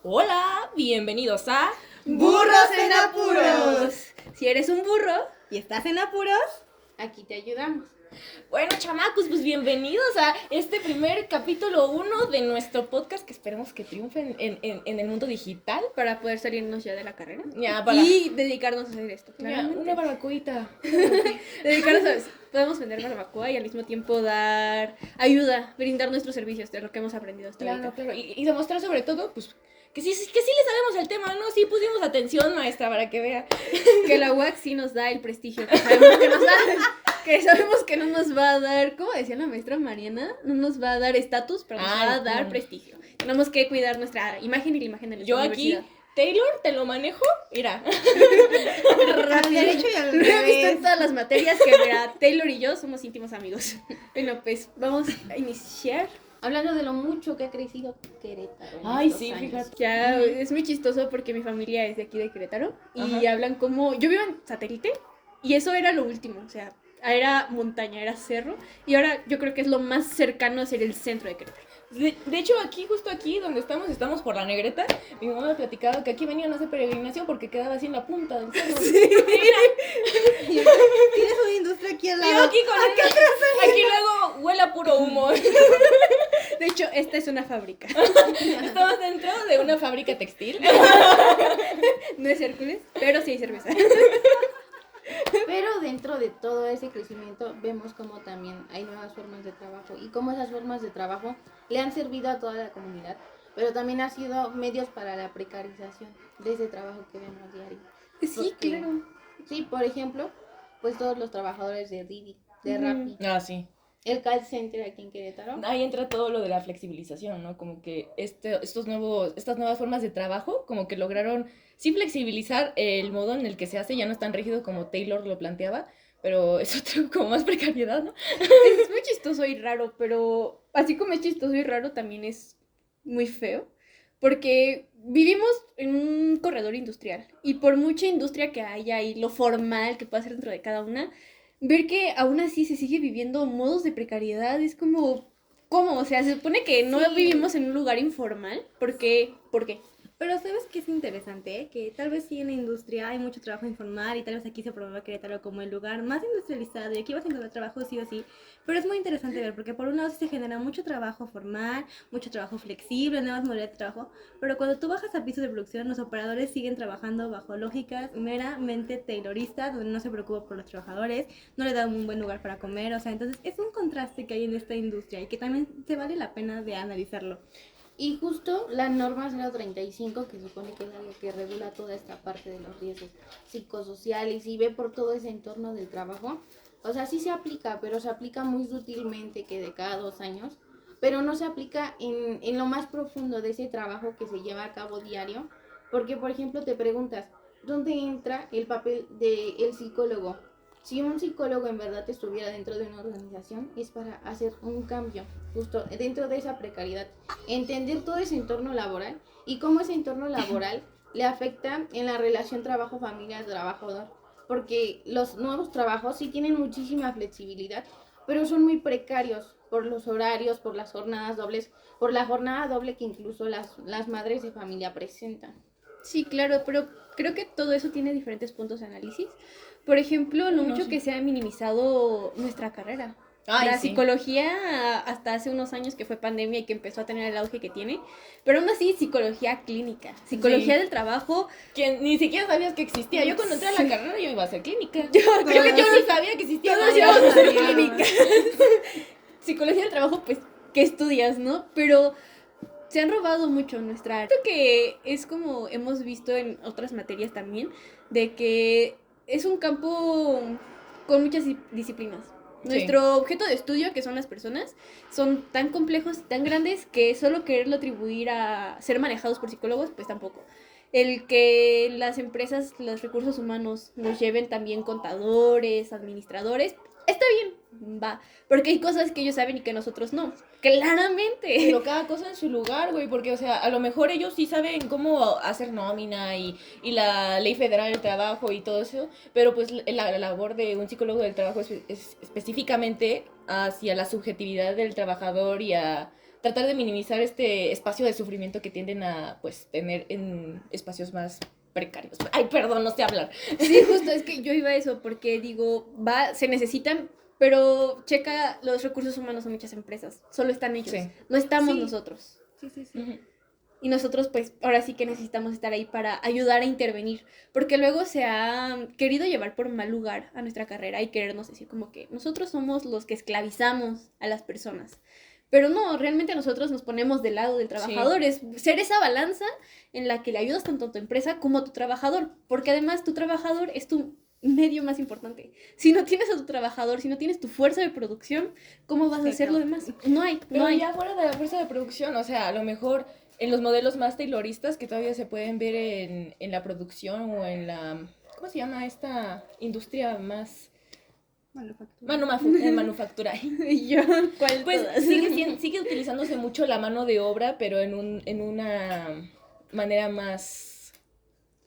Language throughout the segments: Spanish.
Hola, bienvenidos a ¡Burros en apuros! Si eres un burro y estás en apuros, aquí te ayudamos. Bueno, chamacos, pues bienvenidos a este primer capítulo 1 de nuestro podcast que esperemos que triunfe en el mundo digital. Para poder salirnos ya de la carrera Ya, para y dedicarnos a hacer esto, ya, claramente. una barbacoita. Dedicarnos a eso. Podemos vender barbacoa y al mismo tiempo dar ayuda, brindar nuestros servicios de lo que hemos aprendido hasta Claro, ahorita. claro. Y demostrar sobre todo, pues, que sí le sabemos el tema, ¿no? Sí pusimos atención, maestra, para que vea. Que la UAC sí nos da el prestigio que sabemos que nos da. Que sabemos que no nos va a dar, ¿cómo decía la maestra Mariana? No nos va a dar estatus, pero nos va a dar no. prestigio. Tenemos que cuidar nuestra imagen y la imagen de nuestra Yo aquí, universidad. Taylor, te lo manejo, mira. Al derecho y al revés. Lo he visto en todas las materias que, mira, Taylor y yo somos íntimos amigos. Bueno, pues vamos a iniciar. Hablando de lo mucho que ha crecido Querétaro. Ay, estos sí, años. fíjate. Ya, es muy chistoso porque mi familia es de aquí de Querétaro y Ajá. hablan como... Yo vivo en Satélite y eso era lo último, o sea, era montaña, era cerro y ahora yo creo que es lo más cercano a ser el centro de Querétaro. De hecho, aquí, justo aquí donde estamos por la Negreta. Mi mamá me platicaba que aquí venían a hacer peregrinación porque quedaba así en la punta del cerro. Sí. Mira, Tienes una industria aquí al yo lado. aquí con aquí luego huele a puro humo. De hecho, esta es una fábrica. Estamos dentro de una fábrica textil. No es Hércules, pero sí hay cerveza. Pero dentro de todo ese crecimiento vemos como también hay nuevas formas de trabajo y cómo esas formas de trabajo le han servido a toda la comunidad, pero también ha sido medios para la precarización de ese trabajo que vemos diario. Sí, Porque, claro. Sí, por ejemplo, pues todos los trabajadores de Didi, de Rappi, Ah, sí. el call center aquí en Querétaro. Ahí entra todo lo de la flexibilización, ¿no? Como que estas nuevas formas de trabajo, como que lograron sí flexibilizar el modo en el que se hace, ya no es tan rígido como Taylor lo planteaba, pero es otro como más precariedad, ¿no? Es muy chistoso y raro, pero así como es chistoso y raro, también es muy feo. Porque vivimos en un corredor industrial y por mucha industria que haya y lo formal que pueda ser dentro de cada una, ver que aún así se sigue viviendo modos de precariedad es como... ¿Cómo? O sea, se supone que no Sí. vivimos en un lugar informal. ¿Por qué? ¿Por qué? Pero ¿sabes qué es interesante? Que tal vez sí en la industria hay mucho trabajo informal y tal vez aquí se promueve Querétaro como el lugar más industrializado y aquí vas a encontrar trabajo sí o sí. Pero es muy interesante ver porque por un lado sí se genera mucho trabajo formal, mucho trabajo flexible, nuevas modalidades de trabajo, pero cuando tú bajas a pisos de producción los operadores siguen trabajando bajo lógicas meramente tayloristas, donde no se preocupa por los trabajadores, no le dan un buen lugar para comer, o sea, entonces es un contraste que hay en esta industria y que también se vale la pena de analizarlo. Y justo la norma 035, que supone que es algo que regula toda esta parte de los riesgos psicosociales y ve por todo ese entorno del trabajo, o sea, sí se aplica, pero se aplica muy sutilmente, que de cada 2 años, pero no se aplica en lo más profundo de ese trabajo que se lleva a cabo diario, porque, por ejemplo, te preguntas, ¿dónde entra el papel del psicólogo? Si un psicólogo en verdad estuviera dentro de una organización, es para hacer un cambio, justo dentro de esa precariedad, entender todo ese entorno laboral y cómo ese entorno laboral le afecta en la relación trabajo-familia-trabajador, porque los nuevos trabajos sí tienen muchísima flexibilidad, pero son muy precarios por los horarios, por las jornadas dobles, por la jornada doble que incluso las madres de familia presentan. Sí, claro, pero creo que todo eso tiene diferentes puntos de análisis. Por ejemplo, lo No, mucho sí. que se ha minimizado nuestra carrera. Ay, La sí. psicología hasta hace unos años que fue pandemia y que empezó a tener el auge que tiene, pero aún así psicología clínica, psicología Sí. del trabajo. Que ni siquiera sabías que existía. Yo cuando entré a la carrera yo iba a hacer clínica. Yo Yo ni sabía que existía. todos nadie. íbamos a hacer sabíamos. clínica. Psicología del trabajo, pues, ¿qué estudias, no? Pero se han robado mucho nuestra área. Creo que es como hemos visto en otras materias también, de que es un campo con muchas disciplinas. Sí. Nuestro objeto de estudio, que son las personas, son tan complejos y tan grandes que solo quererlo atribuir a ser manejados por psicólogos, pues tampoco. El que las empresas, los recursos humanos nos lleven también contadores, administradores, está bien, va. Porque hay cosas que ellos saben y que nosotros no. Claramente. Pero cada cosa en su lugar, güey, porque, o sea, a lo mejor ellos sí saben cómo hacer nómina y la ley federal del trabajo y todo eso, pero pues la labor de un psicólogo del trabajo es específicamente hacia la subjetividad del trabajador y a tratar de minimizar este espacio de sufrimiento que tienden a, pues, tener en espacios más precarios. Ay, perdón, no sé hablar. Sí, justo, es que yo iba a eso, porque digo, se necesitan, pero checa los recursos humanos en muchas empresas, solo están ellos, Sí. no estamos Sí. nosotros. Sí. Ujú. Y nosotros, pues, ahora sí que necesitamos estar ahí para ayudar a intervenir, porque luego se ha querido llevar por mal lugar a nuestra carrera y querernos decir como que nosotros somos los que esclavizamos a las personas. Pero no, realmente nosotros nos ponemos del lado del trabajador, es ser esa balanza en la que le ayudas tanto a tu empresa como a tu trabajador, porque además tu trabajador es tu medio más importante. Si no tienes a tu trabajador, si no tienes tu fuerza de producción, ¿cómo vas a hacer lo demás? No hay, Pero no hay. ya fuera de la fuerza de producción, o sea, a lo mejor en los modelos más tayloristas que todavía se pueden ver en la producción o en la, ¿cómo se llama esta industria más? Manufactura. Y yo, ¿cuál Pues todas? sigue utilizándose mucho la mano de obra, pero en una manera más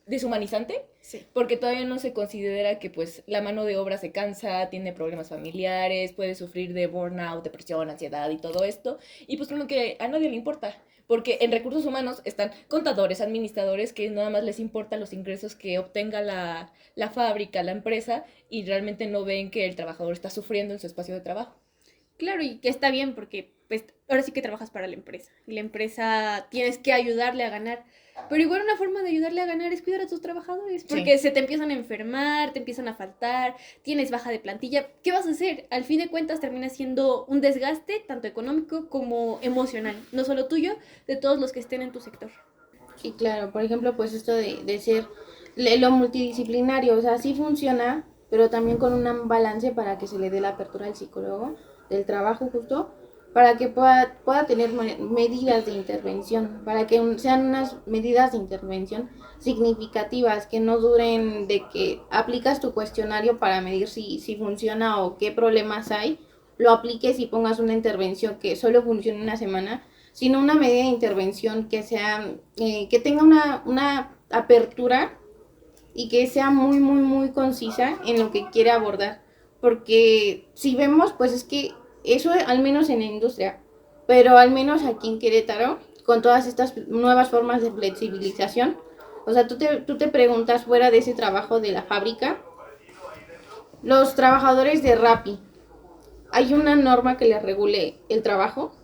deshumanizante. Sí. Porque todavía no se considera que pues la mano de obra se cansa, tiene problemas familiares, puede sufrir de burnout, depresión, ansiedad y todo esto. Y pues como que a nadie le importa. Porque en recursos humanos están contadores, administradores, que nada más les importa los ingresos que obtenga la fábrica, la empresa, y realmente no ven que el trabajador está sufriendo en su espacio de trabajo. Claro, y que está bien porque pues ahora sí que trabajas para la empresa y la empresa tienes que ayudarle a ganar. Pero igual una forma de ayudarle a ganar es cuidar a tus trabajadores, porque se te empiezan a enfermar, te empiezan a faltar, tienes baja de plantilla. ¿Qué vas a hacer? Al fin de cuentas termina siendo un desgaste tanto económico como emocional, no solo tuyo, de todos los que estén en tu sector. Sí, claro, por ejemplo, pues esto de ser lo multidisciplinario, o sea, sí funciona, pero también con un balance para que se le dé la apertura al psicólogo del trabajo justo, para que pueda tener medidas de intervención, para que sean unas medidas de intervención significativas, que no duren de que aplicas tu cuestionario para medir si funciona o qué problemas hay, lo apliques y pongas una intervención que solo funcione una semana, sino una medida de intervención que sea, que tenga una apertura y que sea muy, muy, muy concisa en lo que quiere abordar. Porque si vemos, pues es que eso al menos en la industria, pero al menos aquí en Querétaro, con todas estas nuevas formas de flexibilización, o sea, tú te preguntas fuera de ese trabajo de la fábrica, los trabajadores de Rappi, ¿hay una norma que les regule el trabajo?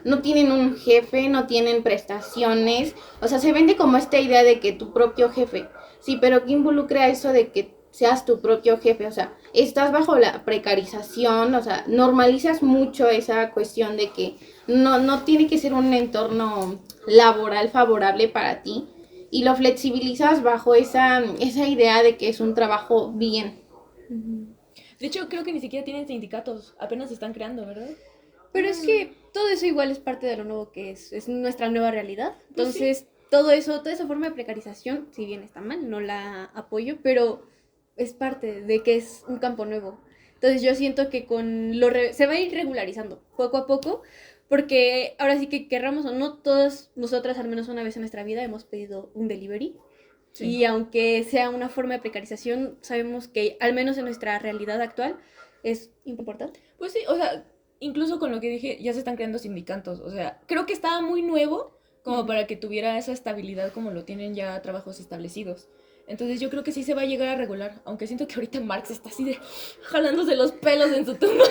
No tienen un jefe, no tienen prestaciones, o sea, se vende como esta idea de que tu propio jefe, sí, pero ¿qué involucra eso de que seas tu propio jefe? O sea, estás bajo la precarización, o sea, normalizas mucho esa cuestión de que no tiene que ser un entorno laboral favorable para ti y lo flexibilizas bajo esa idea de que es un trabajo bien. De hecho, creo que ni siquiera tienen sindicatos, apenas se están creando, ¿verdad? Pero es que todo eso igual es parte de lo nuevo que es nuestra nueva realidad. Pues Entonces, todo eso, toda esa forma de precarización, si bien está mal, no la apoyo, pero es parte de que es un campo nuevo. Entonces yo siento que se va a ir regularizando poco a poco, porque ahora sí que querramos o no, todas nosotras al menos una vez en nuestra vida hemos pedido un delivery. Sí. Y aunque sea una forma de precarización, sabemos que al menos en nuestra realidad actual es importante. Pues sí, o sea, incluso con lo que dije, ya se están creando sindicatos. O sea, creo que estaba muy nuevo como para que tuviera esa estabilidad como lo tienen ya trabajos establecidos. Entonces yo creo que sí se va a llegar a regular, aunque siento que ahorita Marx está así de jalándose los pelos en su tumba.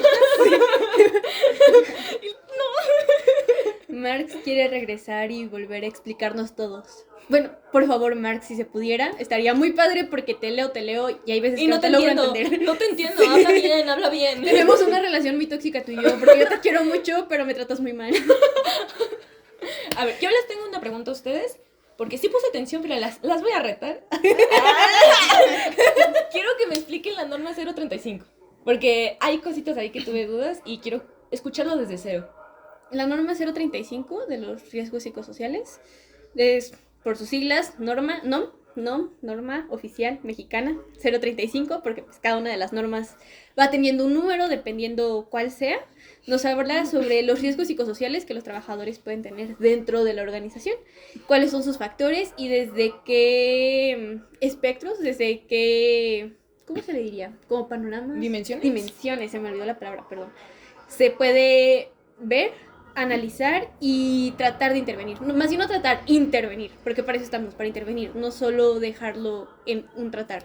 Marx quiere regresar y volver a explicarnos todos. Bueno, por favor, Marx, si se pudiera, estaría muy padre porque te leo y hay veces Y que no no te te logro entiendo, entender. no te entiendo, habla bien, habla bien. Tenemos una relación muy tóxica tú y yo, porque yo te quiero mucho, pero me tratas muy mal. A ver, yo les tengo una pregunta a ustedes, porque sí puse atención, pero las voy a retar. Quiero que me expliquen la norma 035, porque hay cositas ahí que tuve dudas y quiero escucharlo desde cero. La norma 035 de los riesgos psicosociales es, por sus siglas, norma oficial mexicana 035, porque pues cada una de las normas va teniendo un número dependiendo cuál sea. Nos habla sobre los riesgos psicosociales que los trabajadores pueden tener dentro de la organización, cuáles son sus factores y desde qué espectros, desde qué, ¿cómo se le diría? Como panoramas. ¿Dimensiones? Dimensiones, se me olvidó la palabra, perdón. Se puede ver analizar y tratar de intervenir. Más bien no tratar, intervenir, porque para eso estamos, para intervenir, no solo dejarlo en un tratar.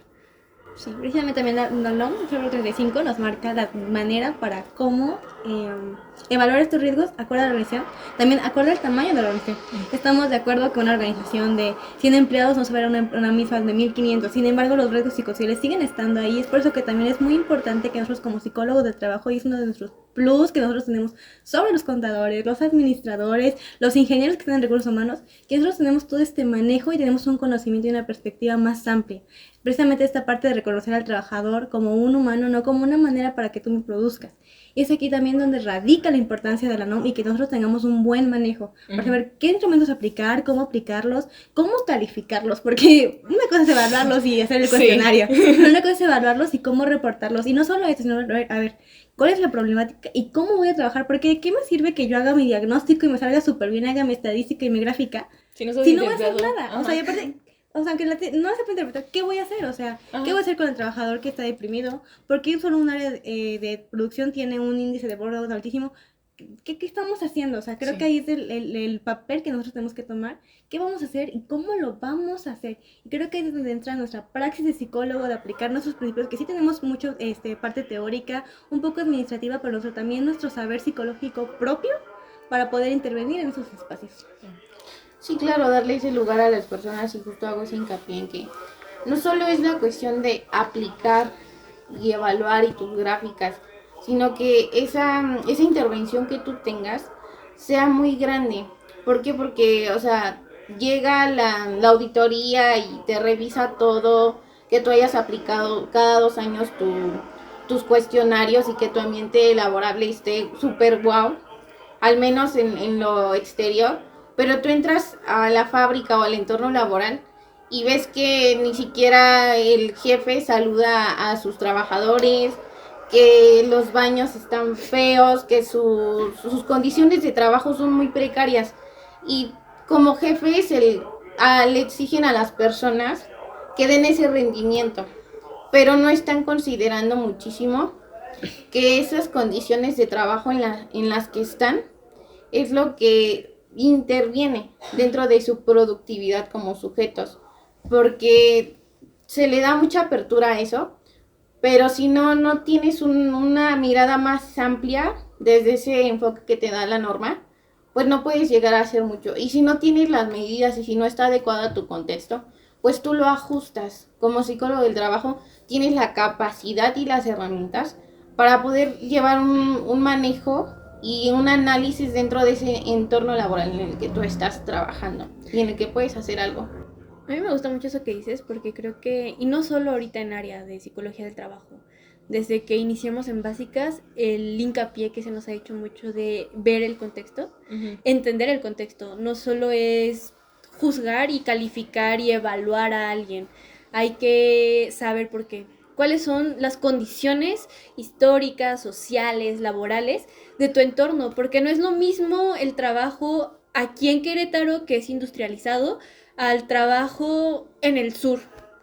Sí, precisamente también la NOM, el febrero 35, nos marca la manera para cómo evaluar estos riesgos acorde a la organización, también acorde al tamaño de la organización. Estamos de acuerdo que una organización de 100 empleados no se verá una misma de 1500, sin embargo los riesgos psicosociales siguen estando ahí, es por eso que también es muy importante que nosotros como psicólogos del trabajo, y es uno de nuestros plus que nosotros tenemos sobre los contadores, los administradores, los ingenieros que están en recursos humanos, que nosotros tenemos todo este manejo y tenemos un conocimiento y una perspectiva más amplia. Precisamente esta parte de reconocer al trabajador como un humano, no como una manera para que tú me produzcas. Y es aquí también donde radica la importancia de la NOM y que nosotros tengamos un buen manejo para saber qué instrumentos aplicar, cómo aplicarlos, cómo calificarlos, porque una cosa es evaluarlos y hacer el cuestionario, pero una cosa es evaluarlos y cómo reportarlos. Y no solo eso, sino a ver, ¿cuál es la problemática y cómo voy a trabajar? Porque ¿qué me sirve que yo haga mi diagnóstico y me salga súper bien, haga mi estadística y mi gráfica? Si no voy a hacer nada. Ajá. O sea, y aparte... O sea, aunque no se puede interpretar, ¿qué voy a hacer? O sea, ¿qué voy a hacer con el trabajador que está deprimido? ¿Por qué solo un área de producción tiene un índice de burnout altísimo? ¿Qué estamos haciendo? O sea, creo que ahí es el papel que nosotros tenemos que tomar. ¿Qué vamos a hacer y cómo lo vamos a hacer? Y creo que ahí es donde entra nuestra praxis de psicólogo, de aplicar nuestros principios, que sí tenemos mucho parte teórica, un poco administrativa, pero también nuestro saber psicológico propio para poder intervenir en esos espacios. Sí, claro, darle ese lugar a las personas, y justo hago ese hincapié en que no solo es la cuestión de aplicar y evaluar y tus gráficas, sino que esa intervención que tú tengas sea muy grande. ¿Por qué? Porque, o sea, llega la auditoría y te revisa todo, que tú hayas aplicado cada 2 años tus cuestionarios y que tu ambiente laborable esté súper guau, al menos en lo exterior. Pero tú entras a la fábrica o al entorno laboral y ves que ni siquiera el jefe saluda a sus trabajadores, que los baños están feos, que sus condiciones de trabajo son muy precarias. Y como jefes le exigen a las personas que den ese rendimiento, pero no están considerando muchísimo que esas condiciones de trabajo en las que están es lo que interviene dentro de su productividad como sujetos, porque se le da mucha apertura a eso, pero si no tienes una mirada más amplia desde ese enfoque que te da la norma, pues no puedes llegar a hacer mucho. Y si no tienes las medidas y si no está adecuado a tu contexto, pues tú lo ajustas. Como psicólogo del trabajo tienes la capacidad y las herramientas para poder llevar un manejo y un análisis dentro de ese entorno laboral en el que tú estás trabajando y en el que puedes hacer algo. A mí me gusta mucho eso que dices porque creo que, y no solo ahorita en área de psicología del trabajo, desde que iniciamos en básicas, el hincapié que se nos ha hecho mucho de ver el contexto, entender el contexto, no solo es juzgar y calificar y evaluar a alguien, hay que saber por qué. ¿Cuáles son las condiciones históricas, sociales, laborales de tu entorno? Porque no es lo mismo el trabajo aquí en Querétaro, que es industrializado, al trabajo en el sur,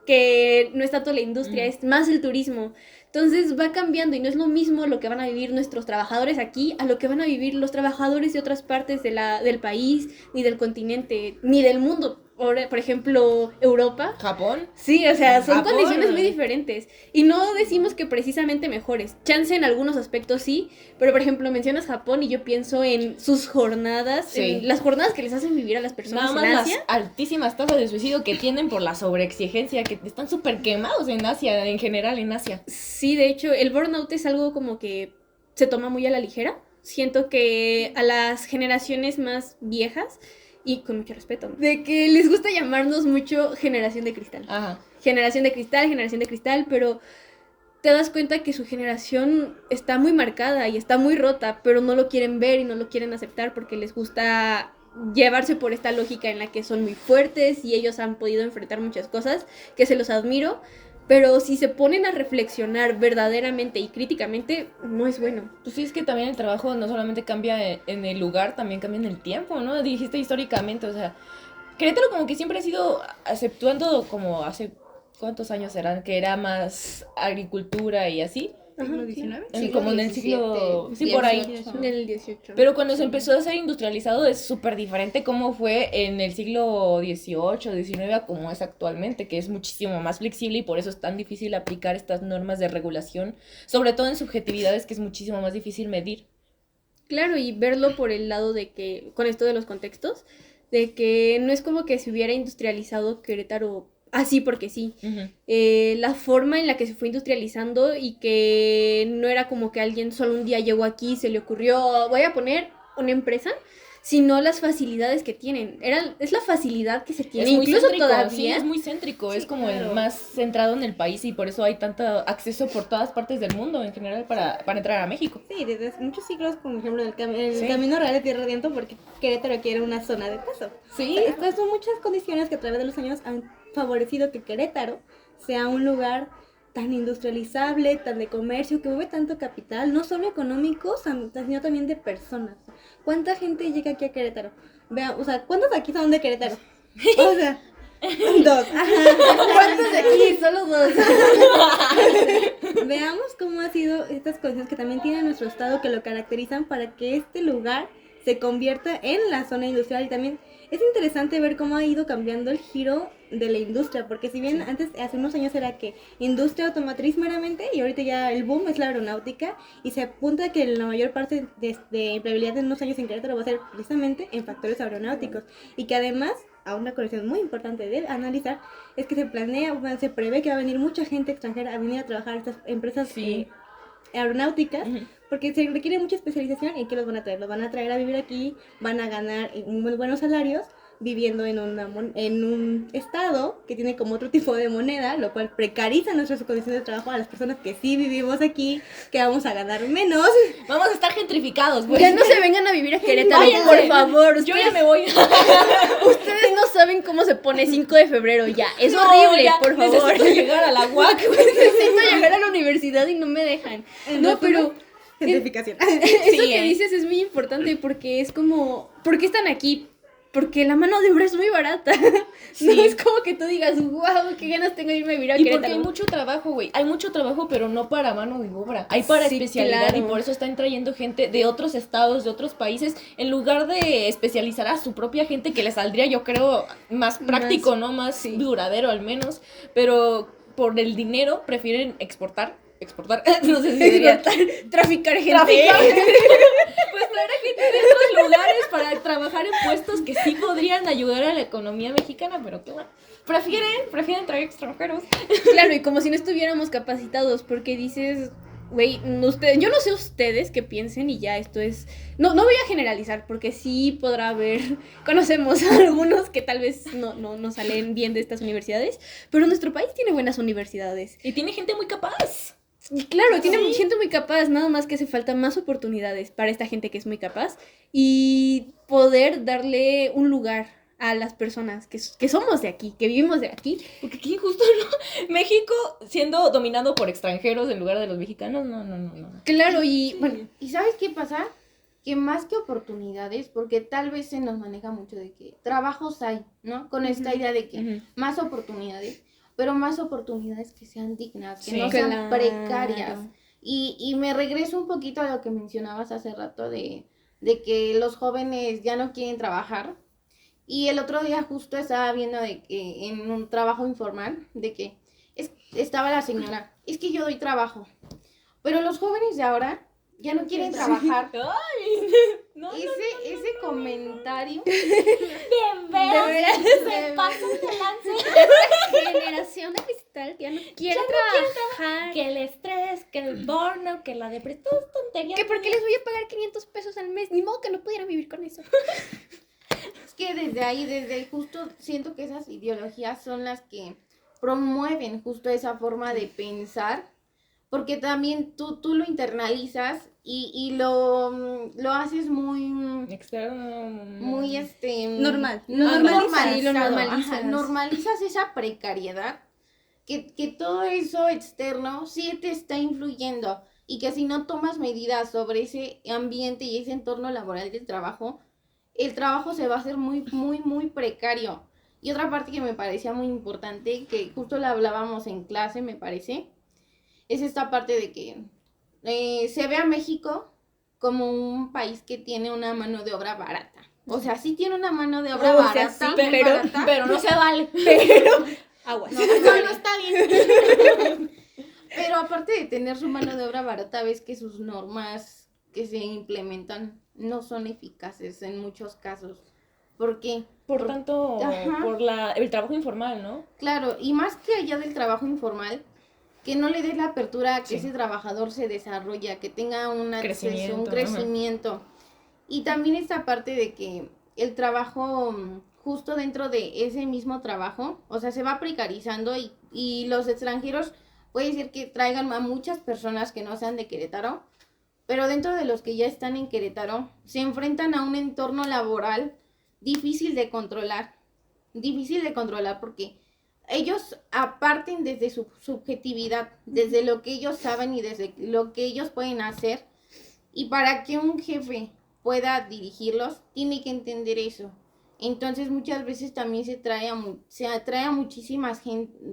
que no es tanto la industria, es más el turismo. Entonces va cambiando y no es lo mismo lo que van a vivir nuestros trabajadores aquí a lo que van a vivir los trabajadores de otras partes del país, ni del continente, ni del mundo. Por ejemplo, Europa. ¿Japón? Sí, o sea, son Japón. condiciones muy diferentes. Y no decimos que precisamente mejores. Chance en algunos aspectos sí, pero por ejemplo mencionas Japón y yo pienso en sus jornadas, en las jornadas que les hacen vivir a las personas nada más en Asia. Las altísimas tasas de suicidio que tienen por la sobreexigencia, que están súper quemados en Asia, en general en Asia. Sí, de hecho, el burnout es algo como que se toma muy a la ligera. Siento que a las generaciones más viejas, y con mucho respeto, de que les gusta llamarnos mucho generación de cristal. Ajá. Generación de cristal, pero te das cuenta que su generación está muy marcada y está muy rota, pero no lo quieren ver y no lo quieren aceptar porque les gusta llevarse por esta lógica en la que son muy fuertes y ellos han podido enfrentar muchas cosas, que se los admiro. Pero si se ponen a reflexionar verdaderamente y críticamente, no es bueno. Pues sí, es que también el trabajo no solamente cambia en el lugar, también cambia en el tiempo, ¿no? Dijiste históricamente, o sea, Querétaro como que siempre ha sido aceptando como hace, ¿cuántos años eran? Que era más agricultura y así. ¿Siglo XIX? Como en el siglo... Sí, por ahí. En el 18. Pero cuando se empezó a ser industrializado es súper diferente cómo fue en el siglo XVIII, XIX a como es actualmente, que es muchísimo más flexible y por eso es tan difícil aplicar estas normas de regulación, sobre todo en subjetividades que es muchísimo más difícil medir. Claro, y verlo por el lado de que, con esto de los contextos, de que no es como que se hubiera industrializado Querétaro así porque sí. Uh-huh. La forma en la que se fue industrializando y que no era como que alguien solo un día llegó aquí y se le ocurrió, voy a poner una empresa, sino las facilidades que tienen. Es la facilidad que se tiene, Es muy incluso céntrico, todavía. sí, es muy céntrico, Sí, es como claro. el más centrado en el país y por eso hay tanto acceso por todas partes del mundo en general para entrar a México. Sí, desde hace muchos siglos, como por ejemplo el Sí. Camino Real de Tierra de Viento, porque Querétaro quiere una zona de paso. Sí, Estas son muchas condiciones que a través de los años han favorecido que Querétaro sea un lugar tan industrializable, tan de comercio, que mueve tanto capital, no solo económico, sino también de personas. ¿Cuánta gente llega aquí a Querétaro? Vea, o sea, ¿cuántos de aquí son de Querétaro? O sea, 2. Ajá. ¿Cuántos de aquí? Solo 2. Veamos cómo ha sido estas condiciones que también tiene nuestro estado que lo caracterizan para que este lugar se convierta en la zona industrial. Y también es interesante ver cómo ha ido cambiando el giro de la industria, porque si bien antes, hace unos años era que industria automotriz meramente, y ahorita ya el boom es la aeronáutica, y se apunta que la mayor parte de empleabilidad en unos años en Querétaro va a ser precisamente en factores aeronáuticos, y que además, a una condición muy importante de analizar, es que se planea, se prevé que va a venir mucha gente extranjera a venir a trabajar a estas empresas Sí. Aeronáuticas, Ujú. porque se requiere mucha especialización. ¿Y qué los van a traer? Los van a traer a vivir aquí, van a ganar muy buenos salarios viviendo en un estado que tiene como otro tipo de moneda, lo cual precariza nuestras condiciones de trabajo a las personas que sí vivimos aquí, que vamos a ganar menos. Vamos a estar gentrificados, güey. Ya no se vengan a vivir a Querétaro, Váyanse. por favor. Yo Ustedes, ya me voy. ustedes no saben cómo se pone 5 de febrero ya. Es No, horrible, ya, por favor. Necesito llegar a la UAC, güey. Necesito llegar a la universidad y no me dejan. No, pero Gentrificación. eso Sí, que dices es muy importante porque es como, ¿por qué están aquí? Porque la mano de obra es muy barata. Sí. No es como que tú digas, wow, qué ganas tengo de irme a vivir a Y Querétaro. porque hay mucho trabajo, güey. Hay mucho trabajo, pero no para mano de obra. Hay para Sí, especialidad claro. y por eso están trayendo gente de otros estados, de otros países, en lugar de especializar a su propia gente, que le saldría, yo creo, más práctico, ¿no? Más sí. duradero al menos. Pero por el dinero prefieren exportar, no sé si sería... Traficar gente. Traficar. Pues traer a gente de otros lugares para trabajar en puestos que sí podrían ayudar a la economía mexicana, pero que bueno, prefieren traer extranjeros. Claro, y como si no estuviéramos capacitados, porque dices, güey, yo no sé ustedes qué piensen y ya esto es... No voy a generalizar, porque sí podrá haber... Conocemos a algunos que tal vez no salen bien de estas universidades, pero nuestro país tiene buenas universidades. Y tiene gente muy capaz. Y claro, tiene gente muy capaz, nada más que hace falta más oportunidades para esta gente que es muy capaz y poder darle un lugar a las personas que somos de aquí, que vivimos de aquí. Porque qué injusto, ¿no? México siendo dominado por extranjeros en lugar de los mexicanos, no. Claro, y bueno, ¿Y sabes qué pasa? Que más que oportunidades, porque tal vez se nos maneja mucho de que trabajos hay, ¿no? Con esta idea de que Ujú. más oportunidades, pero más oportunidades que sean dignas, que Sí. no sean Claro. precarias. Y me regreso un poquito a lo que mencionabas hace rato de que los jóvenes ya no quieren trabajar. Y el otro día justo estaba viendo de que en un trabajo informal, de que estaba la señora, es que yo doy trabajo, pero los jóvenes de ahora ya no quieren trabajar. Ay, no, Ese comentario de veras, se pasan de lanza. generación de cristal que ya no quiere trabajar. Que el estrés, que el burnout, que la depresión, todas tonterías. ¿Que por qué les voy a pagar 500 pesos al mes? Ni modo que no pudieran vivir con eso. es que desde justo siento que esas ideologías son las que promueven justo esa forma de pensar, porque también tú lo internalizas y lo haces muy Externo. muy Normal. Sí, lo normalizado. normalizas. Ajá, normalizas esa precariedad que todo eso externo sí te está influyendo y que si no tomas medidas sobre ese ambiente y ese entorno laboral del trabajo, el trabajo se va a hacer muy, muy, muy precario. Y otra parte que me parecía muy importante, que justo la hablábamos en clase, me parece, es esta parte de que se ve a México como un país que tiene una mano de obra barata. O sea, sí tiene una mano de obra barata, sí, muy barata, pero no se vale. Aguas. no, no está bien. Pero aparte de tener su mano de obra barata, ves que sus normas que se implementan no son eficaces en muchos casos. ¿Por qué? Por tanto, Ajá. por el trabajo informal, ¿no? Claro, y más que allá del trabajo informal, que no le des la apertura a que Sí. ese trabajador se desarrolle, a que tenga un acceso, Crecimiento, un crecimiento. Y también esta parte de que el trabajo, justo dentro de ese mismo trabajo, o sea, se va precarizando y los extranjeros puede ser que traigan a muchas personas que no sean de Querétaro, pero dentro de los que ya están en Querétaro, se enfrentan a un entorno laboral difícil de controlar porque ellos aparten desde su subjetividad, desde lo que ellos saben y desde lo que ellos pueden hacer, y para que un jefe pueda dirigirlos, tiene que entender eso. Entonces muchas veces también se atrae a muchísimas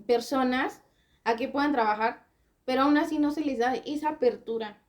personas a que puedan trabajar, pero aún así no se les da esa apertura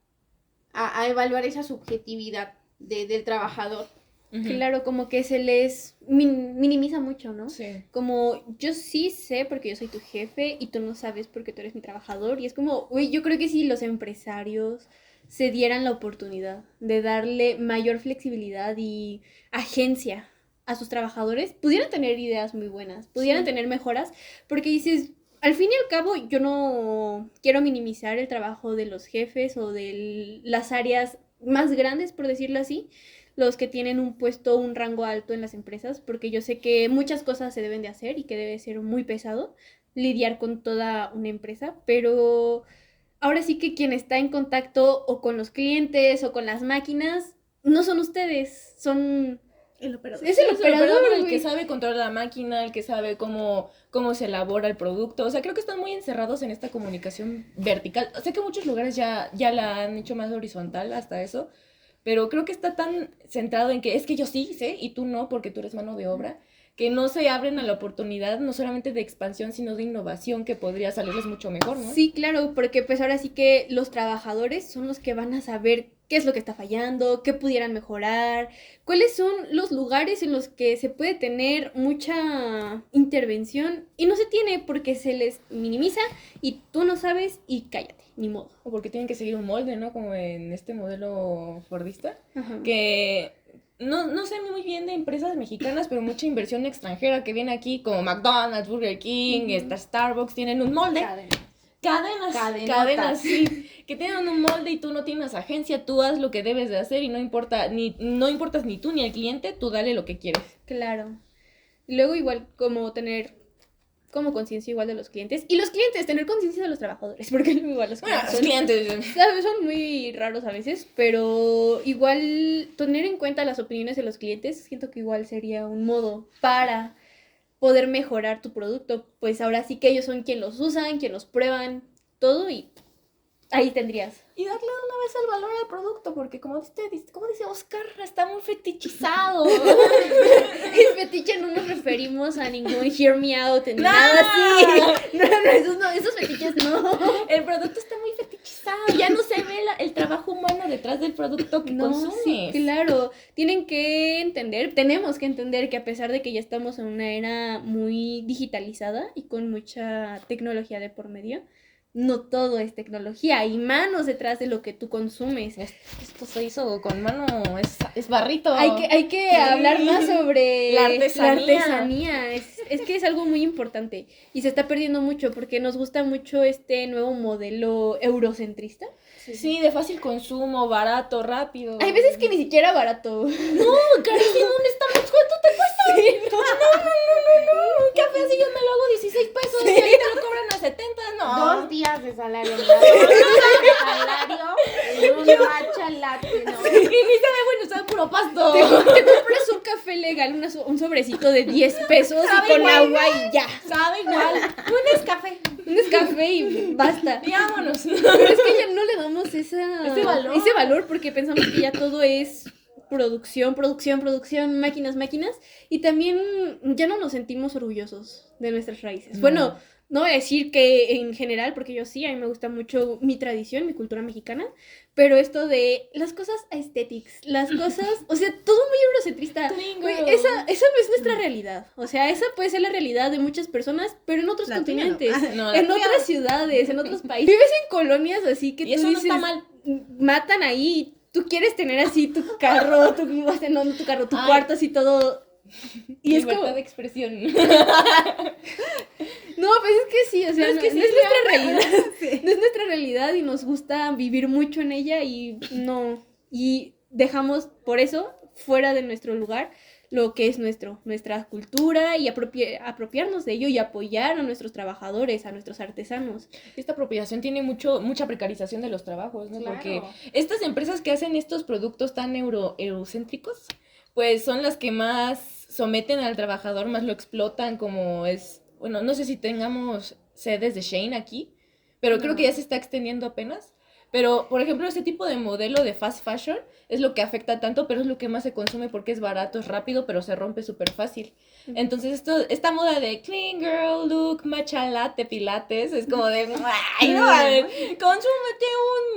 a evaluar esa subjetividad del trabajador. Claro, como que se les minimiza mucho, ¿no? Sí. Como yo sí sé porque yo soy tu jefe y tú no sabes porque tú eres mi trabajador. Y es como, uy, yo creo que si los empresarios se dieran la oportunidad de darle mayor flexibilidad y agencia a sus trabajadores, pudieran tener ideas muy buenas, pudieran tener mejoras, porque dices, al fin y al cabo, yo no quiero minimizar el trabajo de los jefes o de las áreas más grandes, por decirlo así, los que tienen un puesto, un rango alto en las empresas, porque yo sé que muchas cosas se deben de hacer y que debe ser muy pesado lidiar con toda una empresa, pero ahora sí que quien está en contacto o con los clientes o con las máquinas no son ustedes, son... El operador. Es el operador, el güey. que sabe controlar la máquina, el que sabe cómo se elabora el producto. O sea, creo que están muy encerrados en esta comunicación vertical. Sé que muchos lugares ya la han hecho más horizontal hasta eso, pero creo que está tan centrado en que es que yo sí sé y tú no porque tú eres mano de obra, que no se abren a la oportunidad no solamente de expansión, sino de innovación que podría salirles mucho mejor, ¿no? Sí, claro, porque pues ahora sí que los trabajadores son los que van a saber qué es lo que está fallando, qué pudieran mejorar, cuáles son los lugares en los que se puede tener mucha intervención y no se tiene porque se les minimiza y tú no sabes y cállate, ni modo. O porque tienen que seguir un molde, ¿no? Como en este modelo fordista, Ajá. que no sé muy bien de empresas mexicanas, pero mucha inversión extranjera que viene aquí, como McDonald's, Burger King, Starbucks, tienen un molde. Cadenas, sí, que tienen un molde y tú no tienes agencia, tú haz lo que debes de hacer y no importas ni tú ni el cliente, tú dale lo que quieres. Claro. Y luego igual como tener como conciencia igual de los clientes y los clientes tener conciencia de los trabajadores, porque luego igual los Bueno, clientes los clientes. ¿sabes? Son muy raros a veces, pero igual tener en cuenta las opiniones de los clientes, siento que igual sería un modo para poder mejorar tu producto, pues ahora sí que ellos son quien los usan, quien los prueban, todo y ahí tendrías. Y darle una vez el valor al producto, porque como dice Oscar, está muy fetichizado. El fetiche no nos referimos a ningún hear me out, ni nada así. No, esos fetiches no. El producto está muy fetichizado, ya no se ve el trabajo humano detrás del producto que consumes. Sí, claro, tenemos que entender que a pesar de que ya estamos en una era muy digitalizada y con mucha tecnología de por medio, no todo es tecnología, hay manos detrás de lo que tú consumes. Esto se hizo con mano, es barrito. Hay que hablar más sobre La artesanía. artesanía. Es que es algo muy importante y se está perdiendo mucho porque nos gusta mucho este nuevo modelo eurocentrista. Sí, de fácil consumo, barato, rápido. Hay veces que ni siquiera barato. No, carísimo, un Starbucks, ¿cuánto te cuesta? Sí, no. Un café así yo me lo hago 16 pesos y ahí te lo cobran a 70, no. 2 días de salario. 2 días de salario en un matcha latte, ¿no? Y ni se ve bueno, sabe puro pasto. Te compras un café legal, un sobrecito de 10 pesos y con igual, agua y ya. Sabe igual. Un Nescafé. Un café y basta. Y vámonos. Pero es que ya no le damos ese valor. ese valor porque pensamos que ya todo es producción, máquinas, y también ya no nos sentimos orgullosos de nuestras raíces. No. Bueno, no voy a decir que en general, porque yo sí, a mí me gusta mucho mi tradición, mi cultura mexicana, pero esto de las cosas aesthetics, las cosas, o sea, todo muy eurocentrista. Güey, esa no es nuestra realidad. O sea, esa puede ser la realidad de muchas personas, pero en otros Latina, ¿no? continentes, No, en la tuya- otras ciudades, en otros países. Vives en colonias así que Y tú eso no dices, está mal. matan ahí, tú quieres tener así tu carro, o sea, no tu carro, tu Ay. cuarto así todo. Y es Libertad como, de expresión. no, pues es que sí, o sea, Es que no sí es es nuestra realidad. Sí. No es nuestra realidad y nos gusta vivir mucho en ella y dejamos por eso fuera de nuestro lugar lo que es nuestra cultura y apropiarnos de ello y apoyar a nuestros trabajadores, a nuestros artesanos. Esta apropiación tiene mucha precarización de los trabajos, ¿no? Claro. Porque estas empresas que hacen estos productos tan eurocéntricos, pues son las que más someten al trabajador, más lo explotan, como es, bueno, no sé si tengamos sedes de Shein aquí, pero creo que ya se está extendiendo apenas. Pero, por ejemplo, este tipo de modelo de fast fashion es lo que afecta tanto, pero es lo que más se consume porque es barato, es rápido, pero se rompe súper fácil. Entonces, esta moda de clean girl look, matcha latte, pilates, es como de, ay, no, consúmete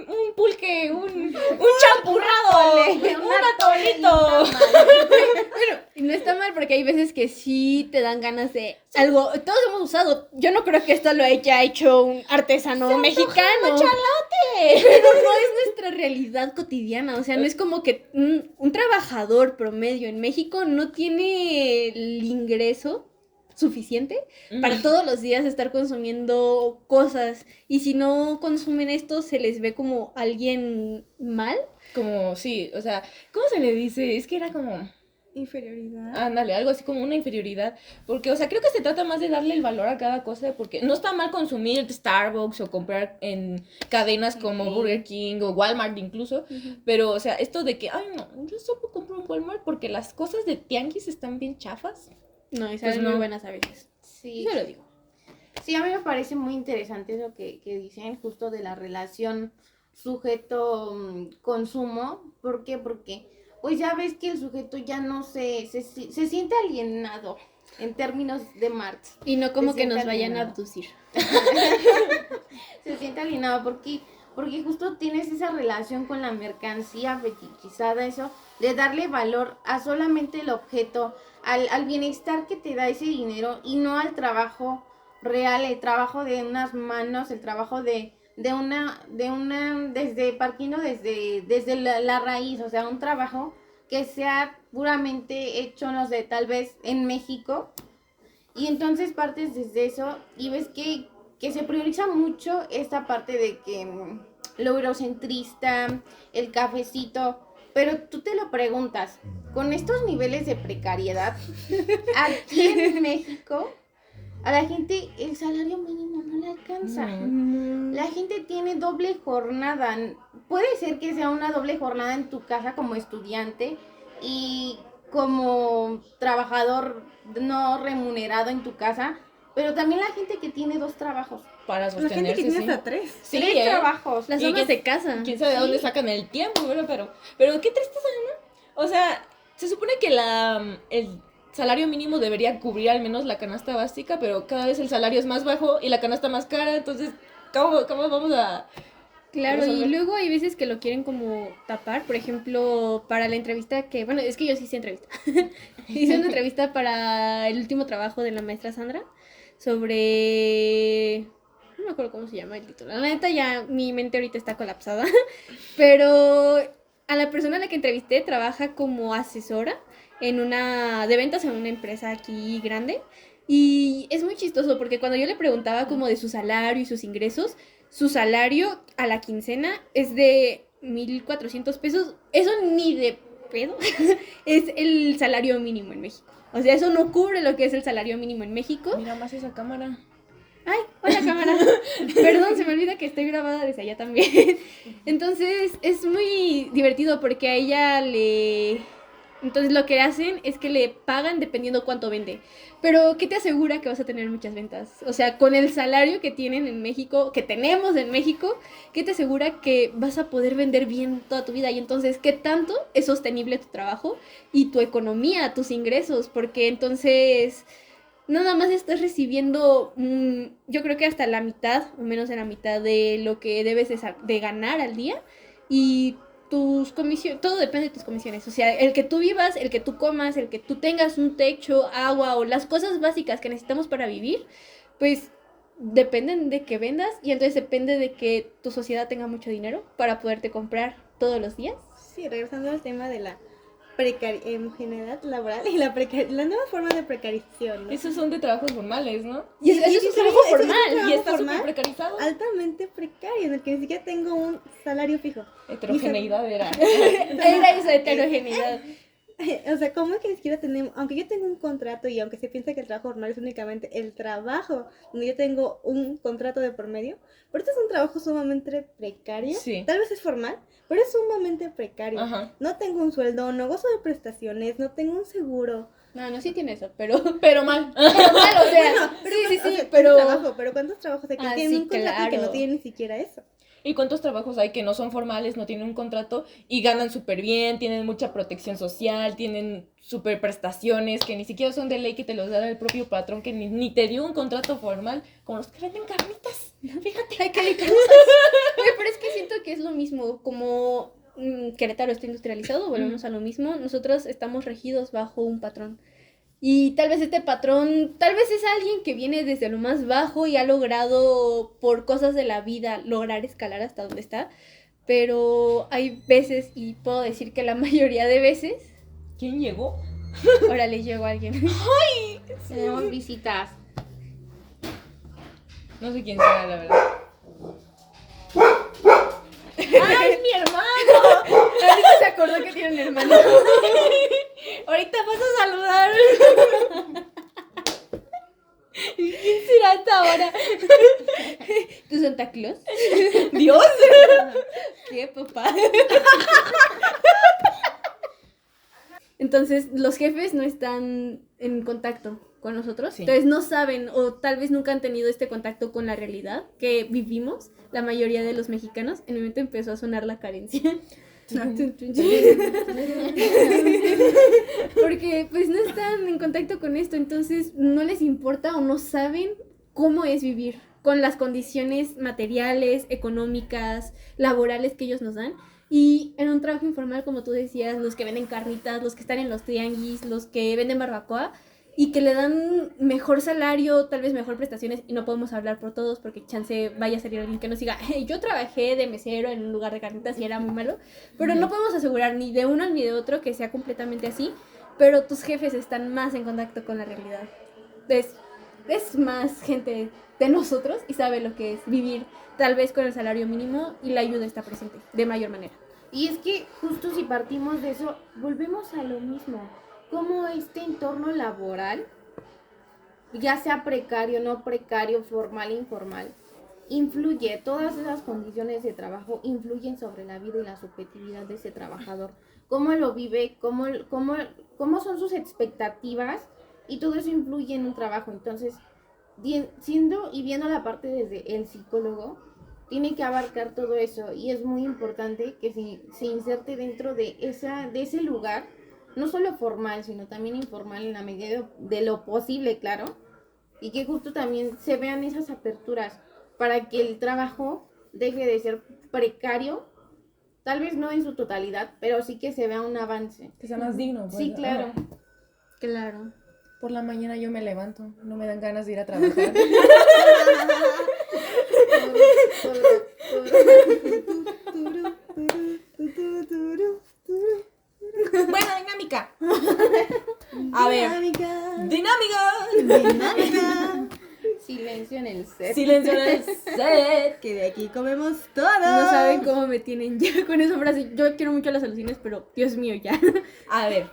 un pulque, un champurrado, un atolito. Bueno, y no está mal porque hay veces que sí te dan ganas de algo. Todos hemos usado. Yo no creo que esto lo haya hecho un artesano mexicano. Pero no es nuestra realidad cotidiana. O sea, no es como que un trabajador promedio en México no tiene el ingreso suficiente para todos los días estar consumiendo cosas. Y si no consumen esto, se les ve como alguien mal. Como, sí, o sea, ¿cómo se le dice? Es que era como... Inferioridad. Ándale, algo así como una inferioridad, porque, o sea, creo que se trata más de darle el valor a cada cosa, porque no está mal consumir Starbucks o comprar en cadenas como Burger King o Walmart incluso, pero, o sea, esto de que, ay, no, yo solo compro en Walmart porque las cosas de tianguis están bien chafas. No, y Pues saben no. muy buenas a veces. Sí. Yo lo digo. Sí, a mí me parece muy interesante eso que dicen justo de la relación sujeto-consumo. ¿Por qué? Porque pues ya ves que el sujeto ya no se siente alienado en términos de Marx. Y no como Se que nos siente vayan a alienado. abducir. Se siente alienado porque justo tienes esa relación con la mercancía fetichizada, eso de darle valor a solamente el objeto, al bienestar que te da ese dinero y no al trabajo real, el trabajo de unas manos, el trabajo partiendo desde la raíz, o sea, un trabajo que sea puramente hecho, no sé, tal vez en México, y entonces partes desde eso y ves que se prioriza mucho esta parte de que lo eurocentrista, el cafecito, pero tú te lo preguntas, con estos niveles de precariedad, aquí en México, a la gente el salario mínimo no le alcanza. La gente tiene doble jornada. Puede ser que sea una doble jornada en tu casa como estudiante y como trabajador no remunerado en tu casa, pero también la gente que tiene dos trabajos. Para La gente sostenerse, que tiene sí. hasta 3. Sí, Tres trabajos. Las Y amas que- de casa. ¿Quién sabe de dónde sacan el tiempo, verdad? Pero qué tristeza, ¿no? O sea, se supone que el salario mínimo debería cubrir al menos la canasta básica, pero cada vez el salario es más bajo y la canasta más cara, entonces, ¿cómo vamos a...? Claro, y resolver? luego hay veces que lo quieren como tapar, por ejemplo, para la entrevista que, bueno, es que yo sí hice entrevista. Hice una entrevista para el último trabajo de la maestra Sandra sobre... No me acuerdo cómo se llama el título. La neta ya mi mente ahorita está colapsada. Pero a la persona a la que entrevisté trabaja como asesora de ventas en una empresa aquí grande. Y es muy chistoso porque cuando yo le preguntaba como de su salario y sus ingresos, su salario a la quincena es de 1,400 pesos. Eso ni de pedo es el salario mínimo en México. O sea, eso no cubre lo que es el salario mínimo en México. Mira más esa cámara. Ay, hola cámara. Perdón, se me olvida que estoy grabada desde allá también. Entonces, es muy divertido porque a ella Entonces lo que hacen es que le pagan dependiendo cuánto vende. Pero ¿qué te asegura que vas a tener muchas ventas? O sea, con el salario que tienen en México, que tenemos en México, ¿qué te asegura que vas a poder vender bien toda tu vida? Y entonces, ¿qué tanto es sostenible tu trabajo y tu economía, tus ingresos? Porque entonces nada más estás recibiendo, yo creo que hasta la mitad, o menos de la mitad de lo que debes de ganar al día. Y tus comisiones, todo depende de tus comisiones. O sea, el que tú vivas, el que tú comas, el que tú tengas un techo, agua o las cosas básicas que necesitamos para vivir, pues dependen de que vendas y entonces depende de que tu sociedad tenga mucho dinero para poderte comprar todos los días. Sí, regresando al tema de la homogeneidad laboral y la nueva forma de precarización, ¿no? Esos son de trabajos formales, ¿no? Y eso es un trabajo formal. Y está súper precarizado. Altamente precario, en el que ni siquiera tengo un salario fijo. Heterogeneidad era. Era esa heterogeneidad. O sea, ¿cómo es que ni siquiera tenemos, aunque yo tengo un contrato y aunque se piensa que el trabajo formal es únicamente el trabajo donde yo tengo un contrato de por medio, pero este es un trabajo sumamente precario, Sí. Tal vez es formal, pero es sumamente precario. Ajá. No tengo un sueldo, no gozo de prestaciones, no tengo un seguro. No sí tiene eso, pero Pero mal. mal, o sea, Pero, sí, o sea, pero trabajo, pero ¿cuántos trabajos hay que Ah, tienen sí, un contrato y que claro. no tienen ni siquiera eso? ¿Y cuántos trabajos hay que no son formales, no tienen un contrato y ganan súper bien, tienen mucha protección social, tienen súper prestaciones que ni siquiera son de ley, que te los da el propio patrón, que ni te dio un contrato formal, como los que venden carnitas? Fíjate. Ay, qué ricas. Oye, pero es que siento que es lo mismo, como Querétaro está industrializado, volvemos a lo mismo, nosotros estamos regidos bajo un patrón. Y tal vez este patrón, tal vez es alguien que viene desde lo más bajo y ha logrado, por cosas de la vida, lograr escalar hasta donde está. Pero hay veces, y puedo decir que la mayoría de veces, ¿Quién llegó? ahora le llegó a alguien. Tenemos visitas. No sé quién sea, la verdad. ¡Ay, es mi hermano! Ahorita se acordó que tiene un hermano. Ahorita vas a saludar. ¿Quién será hasta ahora? ¿Tu Santa Claus? ¿Dios? ¿Qué, papá? Entonces, los jefes no están en contacto con nosotros. Sí. Entonces, no saben o tal vez nunca han tenido este contacto con la realidad que vivimos la mayoría de los mexicanos. En el momento empezó a sonar la carencia. Porque pues no están en contacto con esto, entonces no les importa o no saben cómo es vivir con las condiciones materiales, económicas, laborales que ellos nos dan. Y en un trabajo informal, como tú decías, los que venden carnitas, los que están en los tianguis, los que venden barbacoa y que le dan mejor salario, tal vez mejor prestaciones, y no podemos hablar por todos porque chance vaya a salir alguien que nos diga, hey, yo trabajé de mesero en un lugar de carnitas y era muy malo, pero no podemos asegurar ni de uno ni de otro que sea completamente así, pero tus jefes están más en contacto con la realidad. Es más gente de nosotros y sabe lo que es vivir tal vez con el salario mínimo y la ayuda está presente de mayor manera. Y es que justo si partimos de eso, volvemos a lo mismo. Cómo este entorno laboral, ya sea precario, no precario, formal, informal, influye, todas esas condiciones de trabajo influyen sobre la vida y la subjetividad de ese trabajador. Cómo lo vive, cómo son sus expectativas y todo eso influye en un trabajo. Entonces, siendo y viendo la parte desde el psicólogo, tiene que abarcar todo eso y es muy importante que se inserte dentro de ese lugar, no solo formal, sino también informal en la medida de lo posible, claro, y que justo también se vean esas aperturas para que el trabajo deje de ser precario, tal vez no en su totalidad, pero sí que se vea un avance. Que sea más digno. Pues, Sí, claro. Claro. Por la mañana yo me levanto, no me dan ganas de ir a trabajar. Buena dinámica. A ver. Dinámica. Silencio en el set. Silencio en el set. Que de aquí comemos todos. No saben cómo me tienen ya con esa frase. Yo quiero mucho las alucines, pero Dios mío, ya. A ver.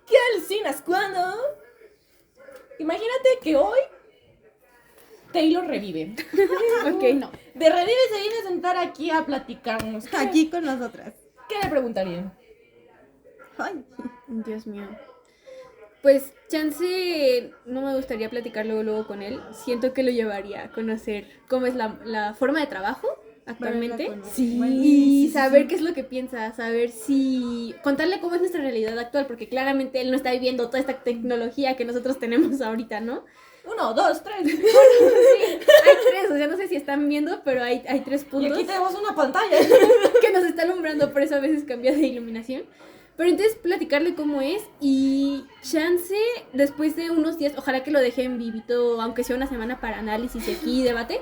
¿Qué alucinas cuando? Imagínate que hoy Taylor revive. Ok, no. De revive se viene a sentar aquí a platicarnos. Aquí con nosotras. ¿Qué le preguntarían? Ay, Dios mío. Pues chance no me gustaría platicar luego con él. Siento que lo llevaría a conocer cómo es la forma de trabajo actualmente. Sí. Y saber qué es lo que piensa, saber si... Contarle cómo es nuestra realidad actual, porque claramente él no está viviendo toda esta tecnología que nosotros tenemos ahorita, ¿no? 1, 2, 3. Sí, hay tres, o sea, no sé si están viendo, pero hay 3 Y puntos aquí tenemos una pantalla. que nos está alumbrando, por eso a veces cambia de iluminación. Pero entonces platicarle cómo es y chance después de unos días, ojalá que lo dejen vivito, aunque sea una semana para análisis y aquí debate,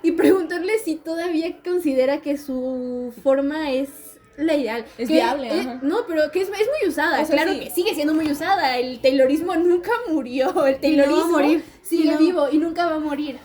y preguntarle si todavía considera que su forma es la ideal. Es Que, viable, ajá. no, pero que es muy usada, O sea, claro sí. que sigue siendo muy usada, el taylorismo nunca murió, el taylorismo va a morir. sigue No. vivo y nunca va a morir.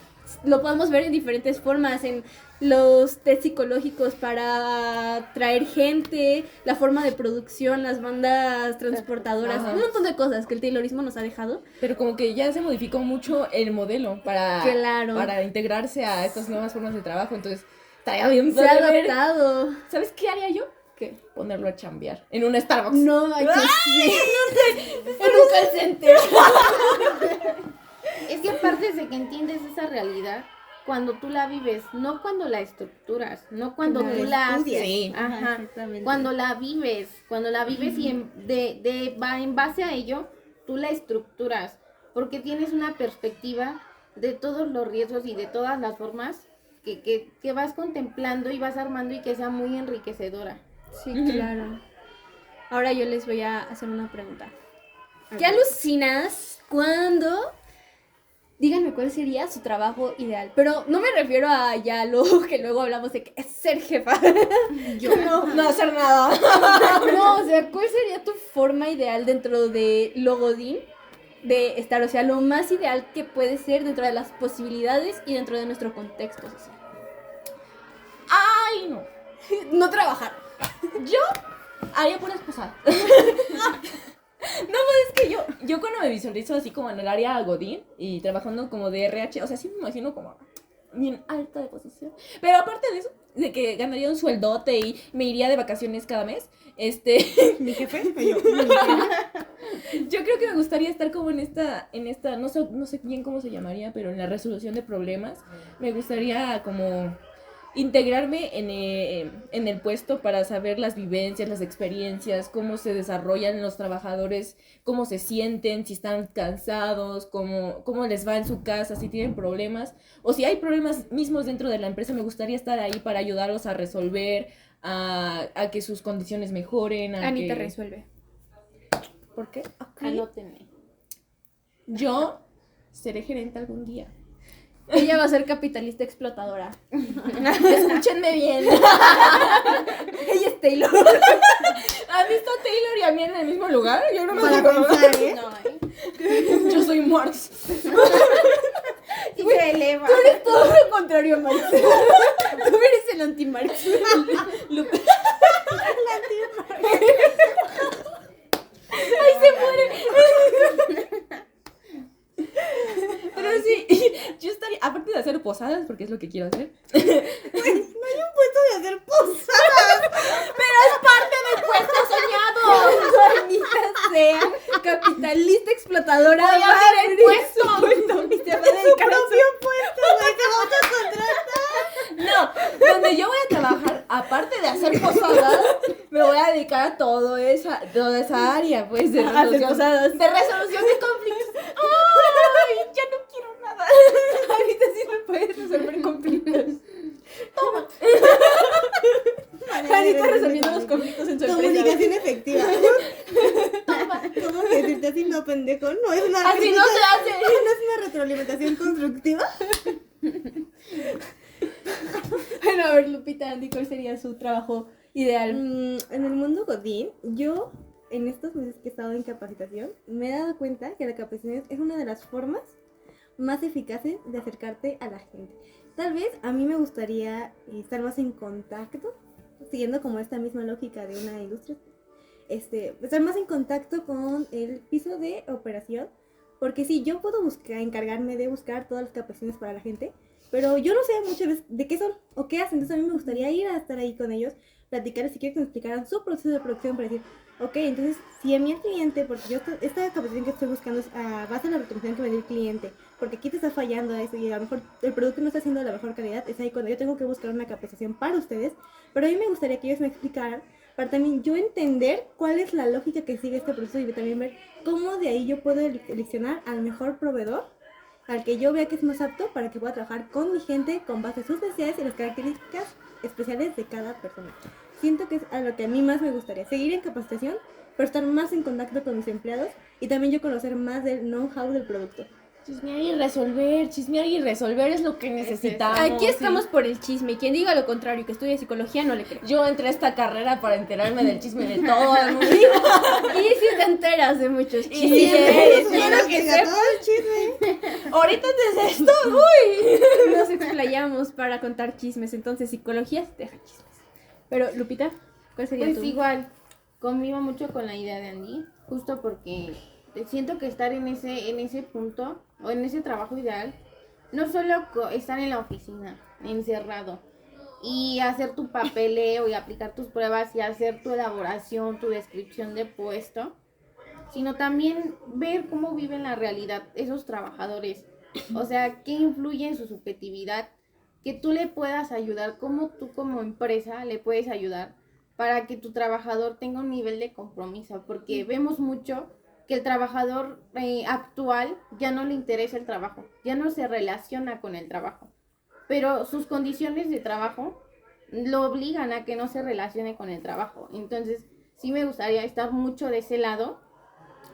Lo podemos ver en diferentes formas, en los test psicológicos para atraer gente, la forma de producción, las bandas transportadoras, Ajá. un montón de cosas que el taylorismo nos ha dejado. Pero como que ya se modificó mucho el modelo Claro. para integrarse a estas nuevas formas de trabajo. Entonces, estaría bien Se ha padre ver. adaptado. ¿Sabes qué haría yo? ¿Qué? Ponerlo a chambear en un Starbucks. No, ay, que sí. En un call center. Es que aparte de que entiendes esa realidad, cuando tú la vives, no cuando la estructuras, no cuando Cuando tú la la estudias. haces. Sí. Ajá. Exactamente. Cuando la vives y en base a ello, tú la estructuras, porque tienes una perspectiva de todos los riesgos y de todas las formas que vas contemplando y vas armando y que sea muy enriquecedora. Sí, claro. Ahora yo les voy a hacer una pregunta. ¿Qué alucinas cuando... Díganme cuál sería su trabajo ideal? Pero no me refiero a ya lo que luego hablamos de que es ser jefa. Yo No hacer nada. No, o sea, ¿cuál sería tu forma ideal dentro de lo godín de estar? O sea, lo más ideal que puede ser dentro de las posibilidades y dentro de nuestro contexto social. Ay, no. No trabajar. Yo haría puras posadas. No, pues es que yo cuando me visualizo así como en el área Godín y trabajando como de RH, o sea, sí me imagino como bien alta de posición. Pero aparte de eso, de que ganaría un sueldote y me iría de vacaciones cada mes, Mi jefe, yo. yo creo que me gustaría estar como en esta, no sé bien cómo se llamaría, pero en la resolución de problemas. Me gustaría como integrarme en el puesto para saber las vivencias, las experiencias, cómo se desarrollan los trabajadores, cómo se sienten, si están cansados, cómo les va en su casa, si tienen problemas, o si hay problemas mismos dentro de la empresa. Me gustaría estar ahí para ayudarlos a resolver, a que sus condiciones mejoren. Anita resuelve. ¿Por qué? anótenme. Yo seré gerente algún día. Ella va a ser capitalista explotadora. Escúchenme bien. Ella es Taylor. ¿Han visto a Taylor y a mí en el mismo lugar? Yo no me Para acuerdo. pensar, ¿eh? No, Yo soy Marx. y se eleva. Todo lo contrario a Marx. Tú eres el anti-Marx. Pero sí, yo estaría, aparte de hacer posadas, porque es lo que quiero hacer. Puesto de hacer posadas. Maldita sea capitalista explotadora. Voy a hacer el puesto. Y se va a dedicar a Propio puesto, güey. Te vamos a contratar. No, donde yo voy a trabajar, aparte de hacer posadas, me voy a dedicar a toda esa área, pues, de A hacer resolución, posadas. de resolución de conflictos. ¡Ay! Ya no quiero nada. Ahorita sí me puedes resolver conflictos. Anita resolviendo los conflictos en su empresa. Comunicación efectiva. ¿Cómo que si estás haciendo pendejo? No es una Así no se hace. no es una retroalimentación constructiva. Bueno, a ver, Lupita, Andy, ¿cuál sería su trabajo ideal? En el mundo godín, yo en estos meses que he estado en capacitación, me he dado cuenta que la capacitación es una de las formas más eficaces de acercarte a la gente. Tal vez a mí me gustaría estar más en contacto, siguiendo como esta misma lógica de una industria, estar más en contacto con el piso de operación, porque sí, yo puedo encargarme de buscar todas las capacitaciones para la gente, pero yo no sé muchas veces de qué son o qué hacen. Entonces a mí me gustaría ir a estar ahí con ellos, platicarles, si quieren que me explicaran su proceso de producción para decir, ok, entonces, si a mí el cliente, porque yo esta capacitación que estoy buscando es a base de la retribución que me dio el cliente, porque aquí te está fallando eso y a lo mejor el producto no está haciendo de la mejor calidad, es ahí cuando yo tengo que buscar una capacitación para ustedes, pero a mí me gustaría que ellos me explicaran, para también yo entender cuál es la lógica que sigue este proceso y también ver cómo de ahí yo puedo seleccionar al mejor proveedor, al que yo vea que es más apto para que pueda trabajar con mi gente con base a sus necesidades y las características especiales de cada persona. Siento que es a lo que a mí más me gustaría, seguir en capacitación, pero estar más en contacto con mis empleados y también yo conocer más del know-how del producto. Chismear y resolver es lo que necesitamos. Aquí estamos por el chisme. Y quien diga lo contrario, que estudia psicología, no le creo. Yo entré a esta carrera para enterarme del chisme de todo el mundo. Y si te enteras de muchos chismes. Quiero que sepas. Ahorita desde esto, uy. Nos explayamos para contar chismes. Entonces, psicología se deja chismes. Pero, Lupita, ¿cuál sería Pues tu...? igual, convivo mucho con la idea de Andy, justo porque siento que estar en ese punto o en ese trabajo ideal, no solo estar en la oficina, encerrado, y hacer tu papeleo y aplicar tus pruebas y hacer tu elaboración, tu descripción de puesto, sino también ver cómo viven la realidad esos trabajadores, o sea, qué influye en su subjetividad, que tú le puedas ayudar, cómo tú como empresa le puedes ayudar para que tu trabajador tenga un nivel de compromiso, porque vemos mucho que el trabajador actual ya no le interesa el trabajo, ya no se relaciona con el trabajo, pero sus condiciones de trabajo lo obligan a que no se relacione con el trabajo. Entonces, sí me gustaría estar mucho de ese lado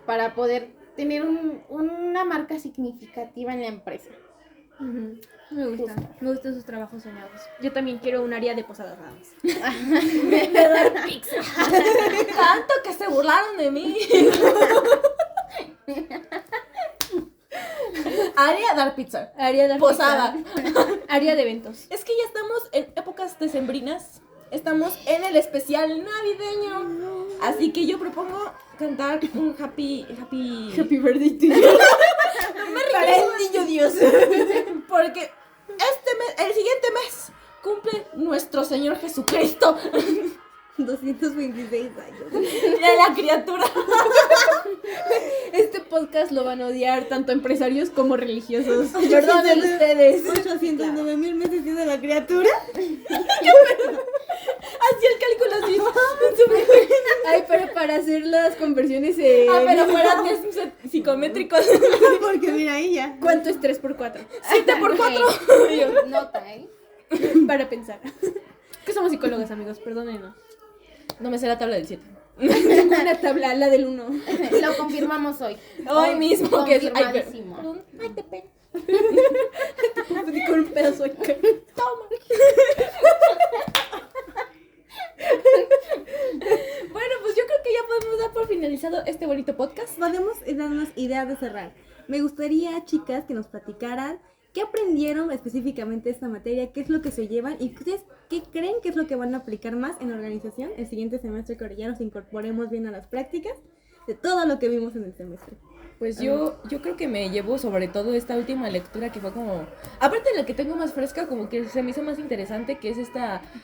para poder tener una marca significativa en la empresa. Ujú. Me gustan sus trabajos soñados. Yo también quiero un área de posadas nada más. Tanto que se burlaron de mí. Área dar pizza. Área de Posada. Área de eventos. Es que ya estamos en épocas decembrinas. Estamos en el especial navideño. Así que yo propongo cantar un happy birthday to you. Para el niño Dios. Porque el siguiente mes cumple nuestro Señor Jesucristo. 226 años. Mira la criatura. Este podcast lo van a odiar tanto empresarios como religiosos. Perdonen ustedes. 809,000 meses tiene la criatura. Así el cálculo así. Ay, pero para hacer las conversiones Pero fuera psicométricos. Porque mira ahí ya. ¿Cuánto es 3x4? 7x4. Nota, Para pensar. Que somos psicólogos, amigos, perdónenos. No me sé la tabla del 7. Tengo una tabla, la del 1. Lo confirmamos hoy. Hoy mismo que es. Confirmadísimo. Ay, te pego. Con un pedazo de Toma. Bueno, pues yo creo que ya podemos dar por finalizado este bonito podcast. Podemos darnos ideas de cerrar. Me gustaría, chicas, que nos platicaran qué aprendieron específicamente de esta materia, qué es lo que se llevan y ustedes qué creen que es lo que van a aplicar más en la organización el siguiente semestre, que ahora ya nos incorporemos bien a las prácticas de todo lo que vimos en el semestre. Pues yo creo que me llevo sobre todo esta última lectura que fue como, aparte de la que tengo más fresca, como que se me hizo más interesante, que es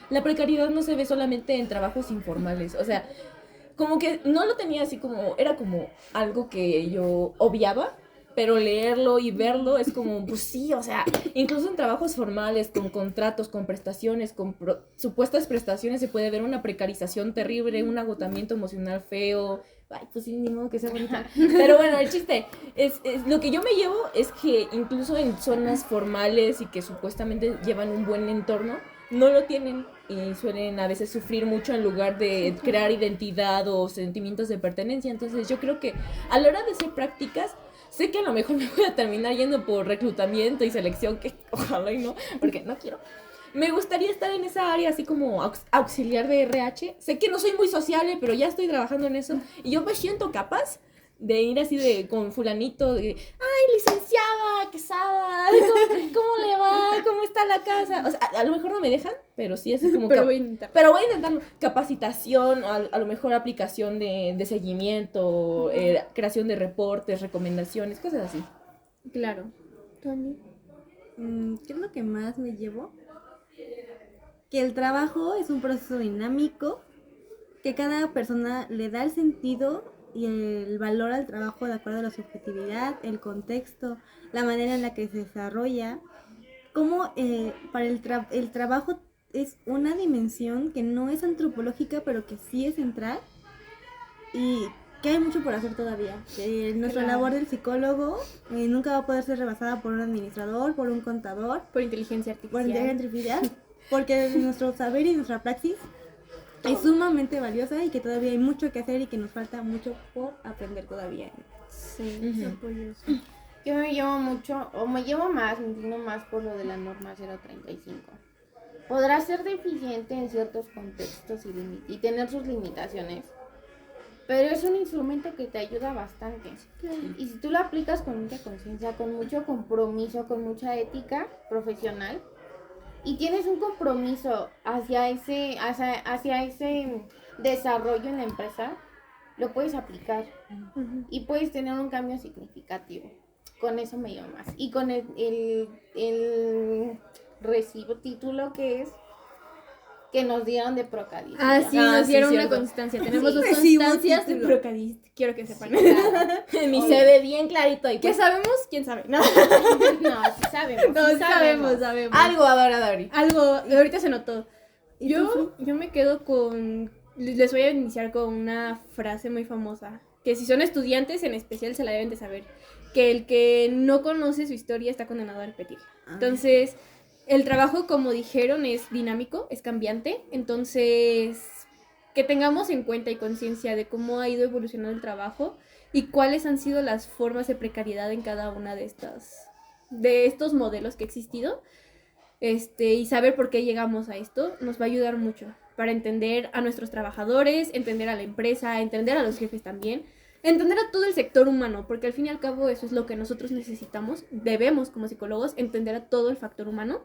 la precariedad no se ve solamente en trabajos informales, o sea, como que no lo tenía así como, era como algo que yo obviaba, pero leerlo y verlo es como, pues sí, o sea, incluso en trabajos formales, con contratos, con prestaciones, con supuestas prestaciones, se puede ver una precarización terrible, un agotamiento emocional feo. Ay, pues sí, ni modo que sea bonita. Pero bueno, el chiste es lo que yo me llevo es que incluso en zonas formales y que supuestamente llevan un buen entorno, no lo tienen y suelen a veces sufrir mucho en lugar de crear identidad o sentimientos de pertenencia. Entonces yo creo que a la hora de hacer prácticas, sé que a lo mejor me voy a terminar yendo por reclutamiento y selección, que ojalá y no, porque no quiero. Me gustaría estar en esa área así como auxiliar de RH. Sé que no soy muy sociable, pero ya estoy trabajando en eso. Y yo me siento capaz de ir así con fulanito, de, ay, licenciada, quesada, ¿cómo le va? ¿Cómo está la casa? O sea, a lo mejor no me dejan, pero sí es como... Pero voy a intentar. Pero voy a intentar capacitación, a lo mejor aplicación de seguimiento, creación de reportes, recomendaciones, cosas así. Claro. ¿Tony? ¿Qué es lo que más me llevo? Que el trabajo es un proceso dinámico, que cada persona le da el sentido y el valor al trabajo de acuerdo a la subjetividad, el contexto, la manera en la que se desarrolla, como para el trabajo es una dimensión que no es antropológica, pero que sí es central y que hay mucho por hacer todavía. Nuestra labor del psicólogo nunca va a poder ser rebasada por un administrador, por un contador, Por inteligencia por artificial. inteligencia artificial, porque nuestro saber y nuestra praxis es sumamente valiosa y que todavía hay mucho que hacer y que nos falta mucho por aprender todavía. Sí, apoyo eso. Yo me llevo mucho, o me inclino más por lo de la norma 035. Podrá ser deficiente en ciertos contextos y tener sus limitaciones, pero es un instrumento que te ayuda bastante. Y si tú lo aplicas con mucha conciencia, con mucho compromiso, con mucha ética profesional, y tienes un compromiso hacia ese desarrollo en la empresa, lo puedes aplicar y puedes tener un cambio significativo. Con eso me llevo más. Y con el título que nos dieron de Procadis. Ah, sí, nos sí, dieron una cierto. constancia. Tenemos Sí. dos Recibo constancias de título. Procadis. Quiero que sepan. En mi CV bien clarito ahí. ¿Qué sabemos? ¿Quién sabe? No, No, sí sabemos. no sí sabemos. Algo, Adori. Algo, ahorita se notó. Yo me quedo con... Les voy a iniciar con una frase muy famosa, que si son estudiantes en especial se la deben de saber, que el que no conoce su historia está condenado a repetirla. Entonces, el trabajo, como dijeron, es dinámico, es cambiante, entonces que tengamos en cuenta y conciencia de cómo ha ido evolucionando el trabajo y cuáles han sido las formas de precariedad en cada una de estos modelos que ha existido. Y saber por qué llegamos a esto nos va a ayudar mucho para entender a nuestros trabajadores, entender a la empresa, entender a los jefes también, entender a todo el sector humano, porque al fin y al cabo eso es lo que nosotros necesitamos, debemos como psicólogos entender a todo el factor humano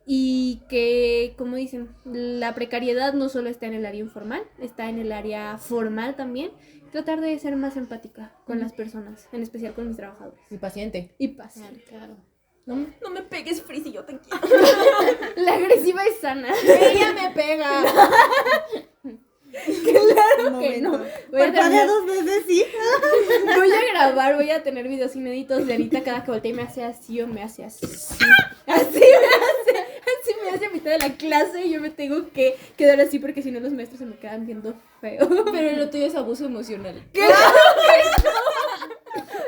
y que, como dicen, la precariedad no solo está en el área informal, está en el área formal también, tratar de ser más empática con las personas, en especial con mis trabajadores. Mi paciente. Y paciente. Claro. No me pegues, Frizzy, yo te quiero. La agresiva es sana. Ella me pega. Claro que no. Voy a, Parpadea tener- 2 veces, sí. voy a grabar, voy a tener videos inéditos de Anita cada que voltea y me hace así o me hace así. Así me hace a mitad de la clase y yo me tengo que quedar así porque si no los maestros se me quedan viendo feo. Pero lo tuyo es abuso emocional.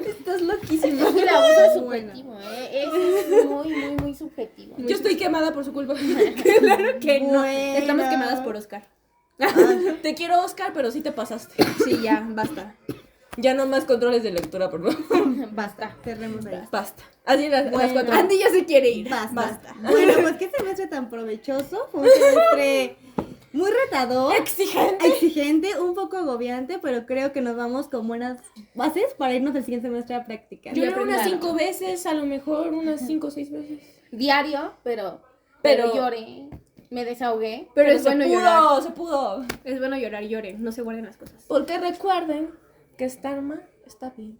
Estás loquísima. Es que el abuso es Bueno. subjetivo, es muy, muy, muy subjetivo. Yo estoy quemada por su culpa. Claro que no. Bueno. Estamos quemadas por Oscar. Te quiero, Oscar, pero sí te pasaste. Sí, ya, basta. Ya no más controles de lectura, por favor. Basta, cerremos ahí. Basta. Así a las Bueno. 4. Andy ya se quiere ir. Basta. Bueno, pues qué semestre tan provechoso. Fue un semestre muy retador, exigente, un poco agobiante, pero creo que nos vamos con buenas bases para irnos el siguiente semestre a practicar. Yo creo unas Claro. 5 veces, a lo mejor unas 5 o 6 veces. Diario, pero lloré, me desahogué. Pero es se bueno pudo, llorar. se pudo. Es bueno llorar, lloren. No se guarden las cosas. Porque recuerden que estar mal está bien.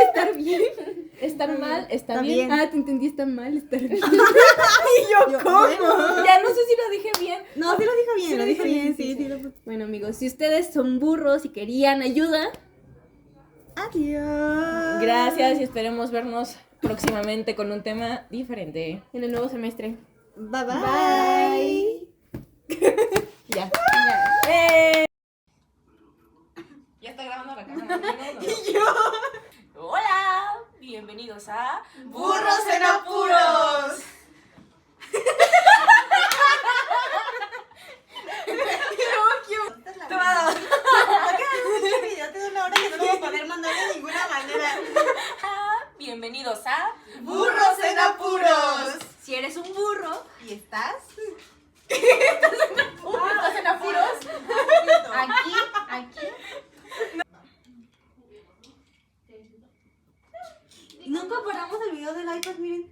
Estar bien. Estar mal está Está bien. bien. Ah, te entendí, está mal estar bien. Yo, ¿cómo? Ya no sé si lo dije bien. No, sí lo dijo bien, lo dijo bien, sí, sí. Bueno, amigos, si ustedes son burros y querían ayuda, Adiós. Gracias y esperemos vernos próximamente con un tema diferente. en el nuevo semestre. Bye bye. Ya. Ya está grabando la cámara. ¿Y yo? Hola, bienvenidos a ¡Burros en apuros! Tomado. Un videote de una hora que no lo voy a poder mandar de ninguna manera. Bienvenidos a ¡Burros en apuros! Si eres un burro y estás... ¿Estás en apuros? Aquí. Nunca paramos el video del iPad, miren.